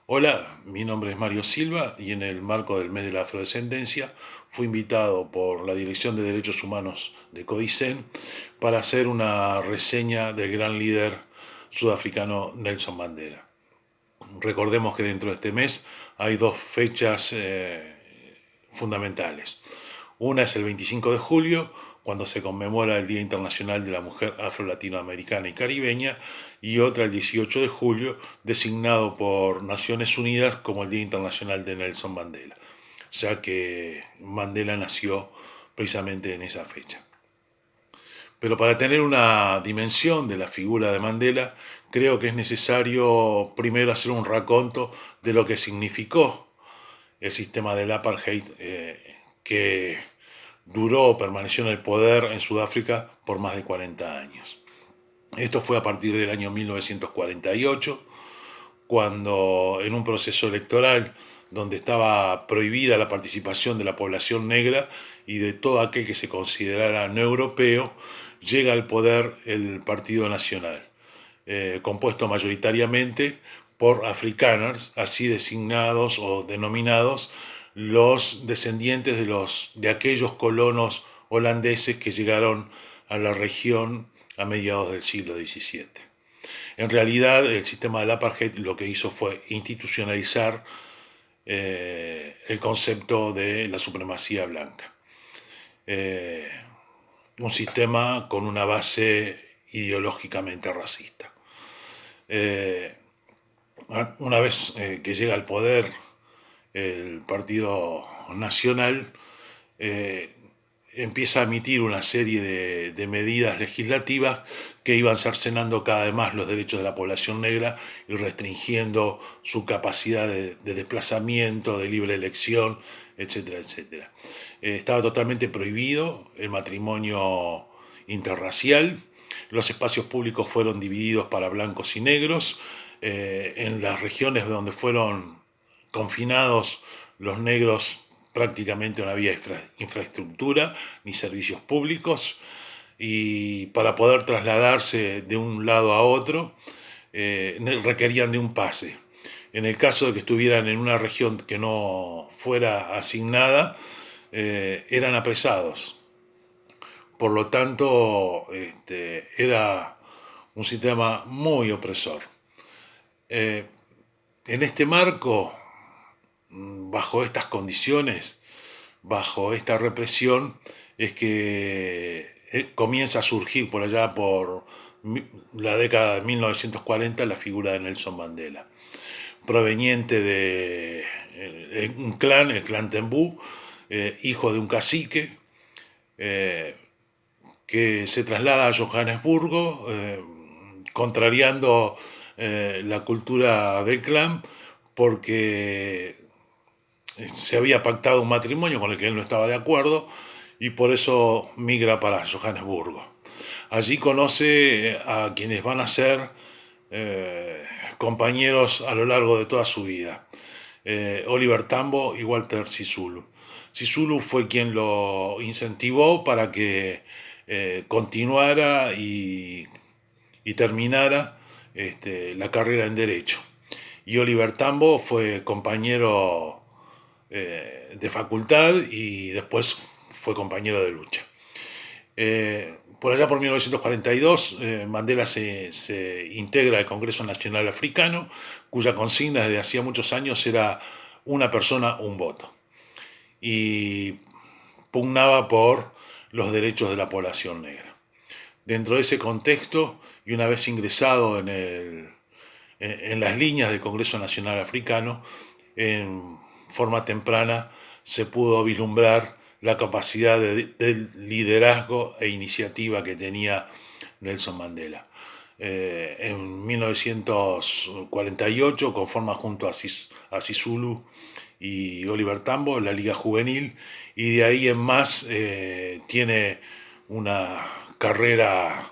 Hola, mi nombre es Mario Silva y en el marco del mes de la afrodescendencia fui invitado por la Dirección de Derechos Humanos de CODICEN para hacer una reseña del gran líder sudafricano Nelson Mandela. Recordemos que dentro de este mes hay dos fechas fundamentales. Una es el 25 de julio, cuando se conmemora el Día Internacional de la Mujer Afro-Latinoamericana y Caribeña, y otra el 18 de julio, designado por Naciones Unidas como el Día Internacional de Nelson Mandela, ya que Mandela nació precisamente en esa fecha. Pero para tener una dimensión de la figura de Mandela, creo que es necesario primero hacer un raconto de lo que significó el sistema del apartheid que duró, permaneció en el poder en Sudáfrica por más de 40 años. Esto fue a partir del año 1948, cuando en un proceso electoral donde estaba prohibida la participación de la población negra y de todo aquel que se considerara no europeo, llega al poder el Partido Nacional, compuesto mayoritariamente por afrikaners, así designados o denominados los descendientes de aquellos colonos holandeses que llegaron a la región a mediados del siglo XVII. En realidad, el sistema del apartheid lo que hizo fue institucionalizar el concepto de la supremacía blanca. Eh, un sistema con una base ideológicamente racista. Eh, una vez que llega al poder el Partido Nacional, eh, empieza a emitir una serie de medidas legislativas que iban cercenando cada vez más los derechos de la población negra y restringiendo su capacidad de desplazamiento, de libre elección, etcétera, etcétera. Estaba totalmente prohibido el matrimonio interracial, los espacios públicos fueron divididos para blancos y negros, en las regiones donde fueron confinados los negros prácticamente no había infraestructura ni servicios públicos y para poder trasladarse de un lado a otro requerían de un pase. En el caso de que estuvieran en una región que no fuera asignada, eran apresados. Por lo tanto, era un sistema muy opresor. En este marco, bajo estas condiciones, bajo esta represión, es que comienza a surgir por allá por la década de 1940 la figura de Nelson Mandela, proveniente de un clan, el clan Tembú, hijo de un cacique, que se traslada a Johannesburgo, contrariando la cultura del clan, porque se había pactado un matrimonio con el que él no estaba de acuerdo y por eso migra para Johannesburgo. Allí conoce a quienes van a ser compañeros a lo largo de toda su vida. Oliver Tambo y Walter Sisulu. Sisulu fue quien lo incentivó para que continuara y terminara la carrera en Derecho. Y Oliver Tambo fue compañero de facultad y después fue compañero de lucha. Por allá por 1942, Mandela se integra al Congreso Nacional Africano, cuya consigna desde hacía muchos años era una persona, un voto. Y pugnaba por los derechos de la población negra. Dentro de ese contexto, y una vez ingresado en las líneas del Congreso Nacional Africano, en forma temprana se pudo vislumbrar la capacidad de liderazgo e iniciativa que tenía Nelson Mandela. En 1948 conforma junto a Sisulu y Oliver Tambo la Liga Juvenil y de ahí en más tiene una carrera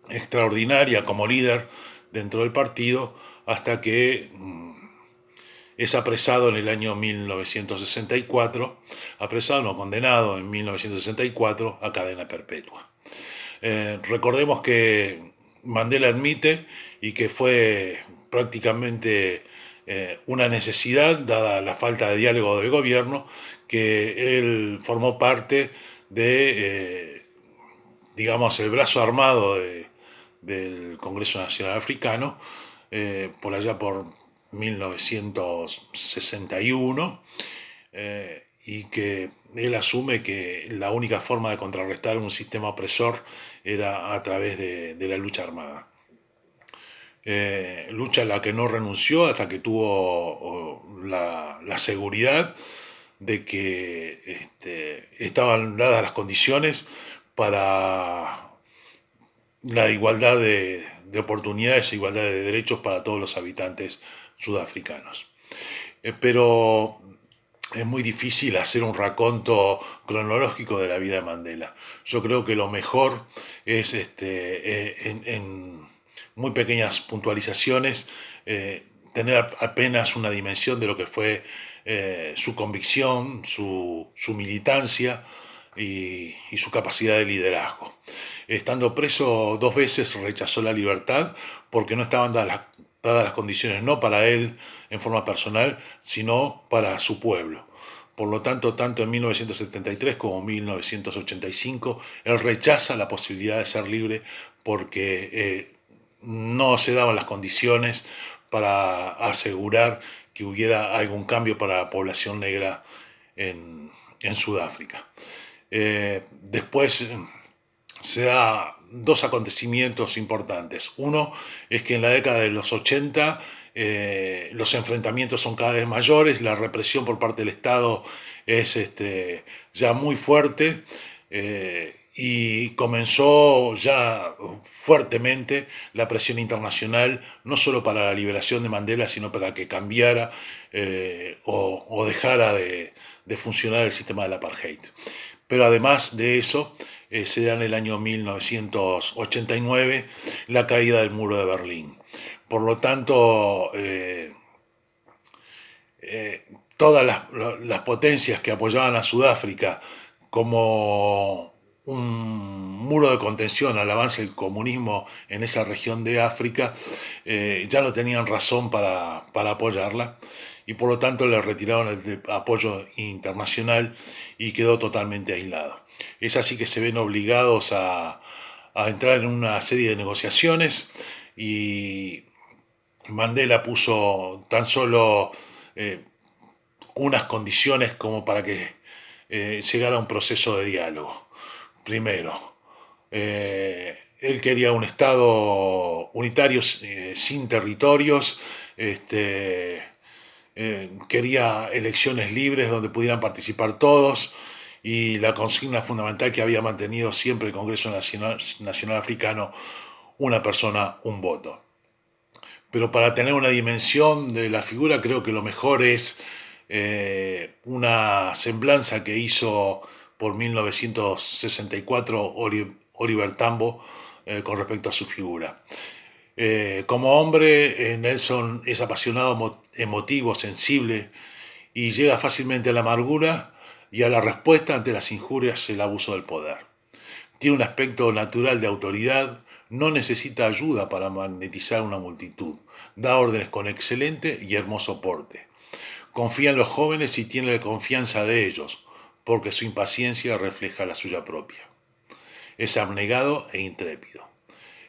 extraordinaria como líder dentro del partido hasta que es apresado en el año 1964, apresado no condenado en 1964 a cadena perpetua. Recordemos que Mandela admite y que fue prácticamente una necesidad, dada la falta de diálogo del gobierno, que él formó parte de, digamos, el brazo armado del Congreso Nacional Africano, por allá por 1961, y que él asume que la única forma de contrarrestar un sistema opresor era a través de la lucha armada. Lucha a la que no renunció hasta que tuvo la seguridad de que estaban dadas las condiciones para la igualdad de oportunidades e igualdad de derechos para todos los habitantes sudafricanos. Pero es muy difícil hacer un raconto cronológico de la vida de Mandela. Yo creo que lo mejor es en muy pequeñas puntualizaciones tener apenas una dimensión de lo que fue su convicción, su militancia y su capacidad de liderazgo. Estando preso 2 veces rechazó la libertad porque no estaban dadas las condiciones, no para él en forma personal, sino para su pueblo. Por lo tanto, tanto en 1973 como en 1985, él rechaza la posibilidad de ser libre porque no se daban las condiciones para asegurar que hubiera algún cambio para la población negra en Sudáfrica. Después se da 2 acontecimientos importantes. Uno es que en la década de los 80 los enfrentamientos son cada vez mayores, la represión por parte del Estado es ya muy fuerte, y comenzó ya fuertemente la presión internacional, no solo para la liberación de Mandela, sino para que cambiara o dejara de funcionar el sistema del apartheid. Pero además de eso, se da en el año 1989 la caída del muro de Berlín. Por lo tanto, todas las potencias que apoyaban a Sudáfrica como un muro de contención al avance del comunismo en esa región de África, ya no tenían razón para apoyarla y por lo tanto le retiraron el apoyo internacional y quedó totalmente aislado. Es así que se ven obligados a entrar en una serie de negociaciones y Mandela puso tan solo unas condiciones como para que llegara a un proceso de diálogo. Primero, él quería un Estado unitario sin territorios, quería elecciones libres donde pudieran participar todos y la consigna fundamental que había mantenido siempre el Congreso Nacional Africano, una persona, un voto. Pero para tener una dimensión de la figura creo que lo mejor es una semblanza que hizo por 1964 Oliver Tambo con respecto a su figura. Como hombre, Nelson es apasionado, emotivo, sensible y llega fácilmente a la amargura y a la respuesta ante las injurias y el abuso del poder. Tiene un aspecto natural de autoridad, no necesita ayuda para magnetizar una multitud, da órdenes con excelente y hermoso porte. Confía en los jóvenes y tiene la confianza de ellos, porque su impaciencia refleja la suya propia. Es abnegado e intrépido.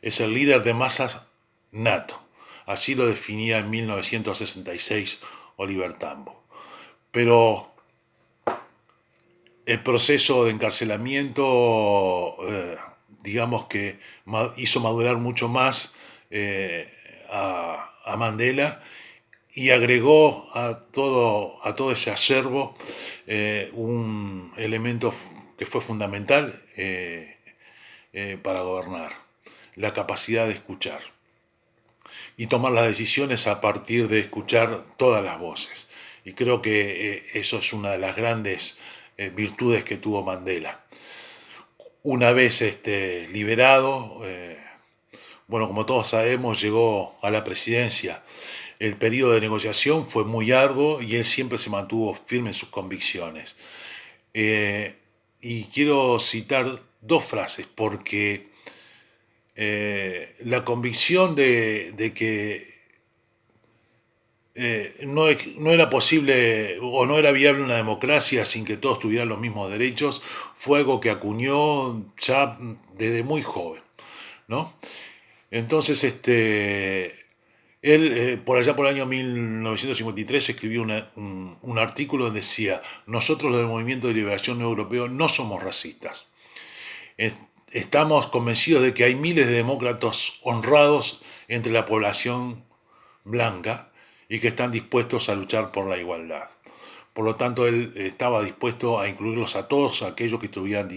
Es el líder de masas nato. Así lo definía en 1966 Oliver Tambo. Pero el proceso de encarcelamiento, digamos que hizo madurar mucho más a Mandela y agregó a todo ese acervo un elemento que fue fundamental para gobernar, la capacidad de escuchar y tomar las decisiones a partir de escuchar todas las voces. Y creo que eso es una de las grandes virtudes que tuvo Mandela. Una vez liberado, bueno, como todos sabemos, llegó a la presidencia. El periodo de negociación fue muy arduo y él siempre se mantuvo firme en sus convicciones. Y quiero citar 2 frases porque la convicción de que no era posible o no era viable una democracia sin que todos tuvieran los mismos derechos, fue algo que acuñó ya desde muy joven, ¿no? Entonces, él, por allá por el año 1953, escribió un artículo donde decía: nosotros los del Movimiento de Liberación Europeo no somos racistas. Estamos convencidos de que hay miles de demócratas honrados entre la población blanca y que están dispuestos a luchar por la igualdad. Por lo tanto, él estaba dispuesto a incluirlos a todos aquellos que estuvieran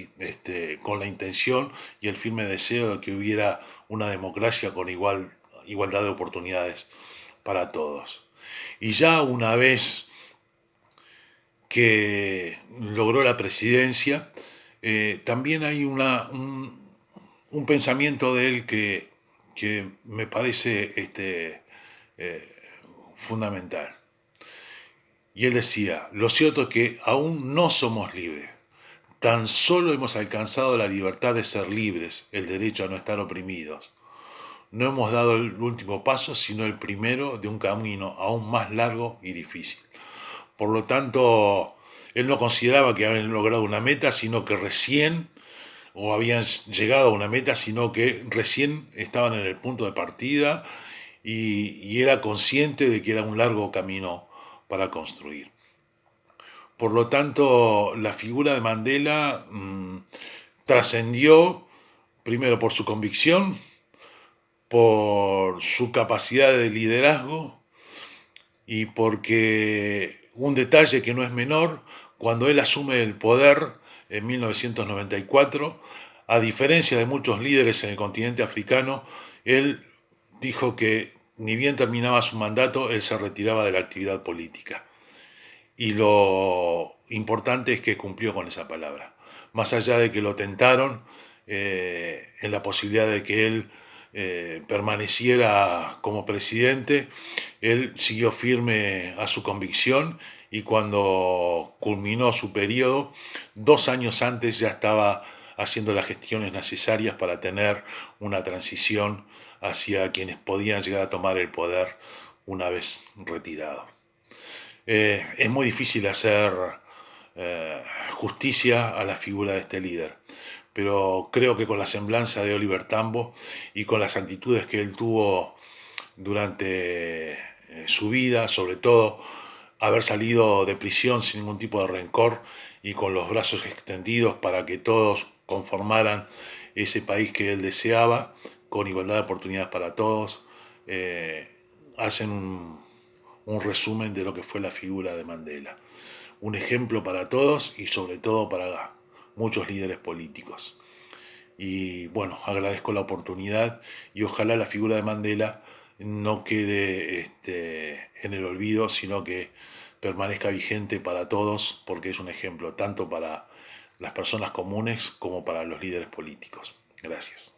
con la intención y el firme deseo de que hubiera una democracia con igualdad de oportunidades para todos. Y ya una vez que logró la presidencia, también hay un pensamiento de él que me parece fundamental. Y él decía: lo cierto es que aún no somos libres. Tan solo hemos alcanzado la libertad de ser libres, el derecho a no estar oprimidos. No hemos dado el último paso, sino el primero de un camino aún más largo y difícil. Por lo tanto, él no consideraba que habían logrado una meta, sino que recién, o habían llegado a una meta, sino que recién estaban en el punto de partida y era consciente de que era un largo camino para construir. Por lo tanto, la figura de Mandela trascendió primero por su convicción, por su capacidad de liderazgo y porque un detalle que no es menor: cuando él asume el poder en 1994, a diferencia de muchos líderes en el continente africano, él dijo que ni bien terminaba su mandato, él se retiraba de la actividad política. Y lo importante es que cumplió con esa palabra. Más allá de que lo tentaron en la posibilidad de que él permaneciera como presidente, él siguió firme a su convicción y cuando culminó su periodo, 2 años antes ya estaba haciendo las gestiones necesarias para tener una transición hacia quienes podían llegar a tomar el poder una vez retirado. Es muy difícil hacer justicia a la figura de este líder, pero creo que con la semblanza de Oliver Tambo y con las actitudes que él tuvo durante su vida, sobre todo haber salido de prisión sin ningún tipo de rencor y con los brazos extendidos para que todos conformaran ese país que él deseaba, con igualdad de oportunidades para todos, hacen un resumen de lo que fue la figura de Mandela. Un ejemplo para todos y sobre todo para muchos líderes políticos. Y bueno, agradezco la oportunidad y ojalá la figura de Mandela no quede en el olvido, sino que permanezca vigente para todos, porque es un ejemplo tanto para las personas comunes como para los líderes políticos. Gracias.